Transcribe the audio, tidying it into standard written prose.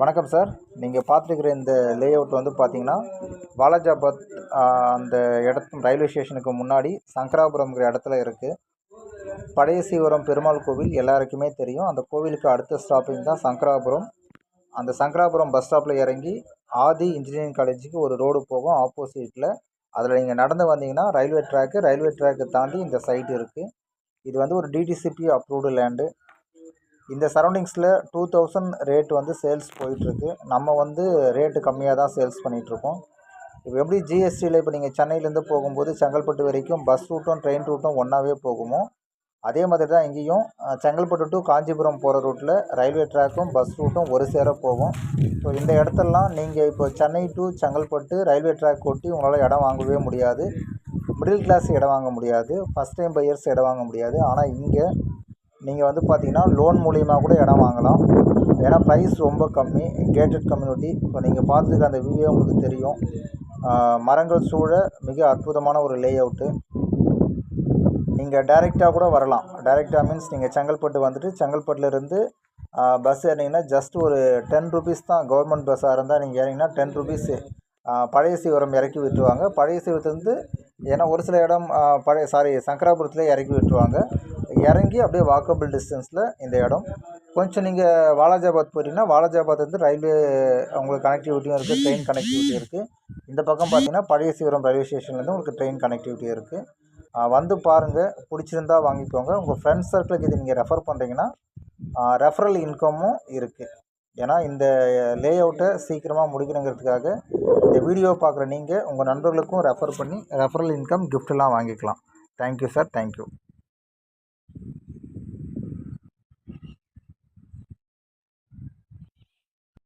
வணக்கம் சார். நீங்கள் பார்த்துருக்குற இந்த லேஅவுட் வந்து பார்த்தீங்கன்னா, வாலாஜாபாத் அந்த இடத்து ரயில்வே ஸ்டேஷனுக்கு முன்னாடி சங்கராபுரம்ங்கிற இடத்துல இருக்குது. பழைய சீவரம் பெருமாள் கோவில் எல்லாருக்குமே தெரியும். அந்த கோவிலுக்கு அடுத்த ஸ்டாப்பிங் தான் சங்கராபுரம். அந்த சங்கராபுரம் பஸ் ஸ்டாப்பில் இறங்கி ஆதி இன்ஜினியரிங் காலேஜுக்கு ஒரு ரோடு போகும் ஆப்போசிட்டில். அதில் நீங்கள் நடந்து வந்தீங்கன்னா ரயில்வே ட்ராக்கு தாண்டி இந்த சைட் இருக்குது. இது வந்து ஒரு டிடிசிபி அப்ரூவ்டு லேண்டு. இந்த சரௌண்டிங்ஸில் 2000 ரேட் வந்து சேல்ஸ் போயிட்டுருக்கு. நம்ம வந்து ரேட்டு கம்மியாக தான் சேல்ஸ் பண்ணிகிட்ருக்கோம். இப்போ எப்படி ஜிஎஸ்டியில் இப்போ நீங்கள் சென்னையிலேருந்து போகும்போது செங்கல்பட்டு வரைக்கும் பஸ் ரூட்டும் ட்ரெயின் ரூட்டும் ஒன்றாவே போகுமோ, அதே மாதிரி தான் இங்கேயும் செங்கல்பட்டு டு காஞ்சிபுரம் போகிற ரூட்டில் ரயில்வே ட்ராக்கும் பஸ் ரூட்டும் ஒரு சேர போகும். ஸோ இந்த இடத்துலலாம் நீங்கள் இப்போ Chennai to Chengalpattu railway track ஒட்டி உங்களால் இடம் வாங்கவே முடியாது. மிடில் கிளாஸ் இடம் வாங்க முடியாது, ஃபஸ்ட் டைம் பையர்ஸ் இடம் வாங்க முடியாது. ஆனால் இங்கே நீங்கள் வந்து பார்த்தீங்கன்னா லோன் மூலிமா கூட இடம் வாங்கலாம். ஏன்னா ப்ரைஸ் ரொம்ப கம்மி, கேட்டட் கம்யூனிட்டி. இப்போ நீங்கள் பார்த்துருக்க அந்த வியூவே உங்களுக்கு தெரியும். மரங்கள் சூழ மிக அற்புதமான ஒரு லேஅவுட்டு. நீங்கள் டைரெக்டாக கூட வரலாம். டைரெக்டாக மீன்ஸ் நீங்கள் செங்கல்பட்டு வந்துட்டு செங்கல்பட்டுலேருந்து பஸ் ஏறினீங்கன்னா ஜஸ்ட் ஒரு 10 ருபீஸ் தான். கவர்மெண்ட் பஸ்ஸாக இருந்தால் நீங்கள் ஏறிங்கன்னா 10 ருபீஸு பழைய சீவரம் இறக்கி விட்டுருவாங்க. பழைய சீவரத்துலேருந்து ஏன்னா ஒரு சில இடம் சங்கராபுரத்தில் இறக்கி விட்டுருவாங்க. இறங்கி அப்படியே வாக்கபிள் டிஸ்டன்ஸில் இந்த இடம். கொஞ்சம் நீங்கள் வாலாஜாபாத் போயிட்டீங்கன்னா வாலாஜாபாத்லேருந்து ரயில்வே உங்களுக்கு கனெக்டிவிட்டியும் இருக்குது, ட்ரெயின் கனெக்டிவிட்டி இருக்குது. இந்த பக்கம் பார்த்தீங்கன்னா பழைய சீவரம் ரயில்வே ஸ்டேஷன்லேருந்து உங்களுக்கு ட்ரெயின் கனெக்டிவிட்டி இருக்குது. வந்து பாருங்கள், பிடிச்சிருந்தா வாங்கிக்கோங்க. உங்கள் ஃப்ரெண்ட்ஸ் சர்க்கிளுக்கு இது நீங்கள் ரெஃபர் பண்ணுறீங்கன்னா ரெஃபரல் இன்கமும் இருக்குது. ஏன்னா இந்த லேஅவுட்டை சீக்கிரமாக முடிக்கணுங்கிறதுக்காக இந்த வீடியோ பார்க்குற நீங்கள் உங்கள் நண்பர்களுக்கும் ரெஃபர் பண்ணி ரெஃபரல் இன்கம் கிஃப்ட்லாம் வாங்கிக்கலாம். Thank you sir, thank you.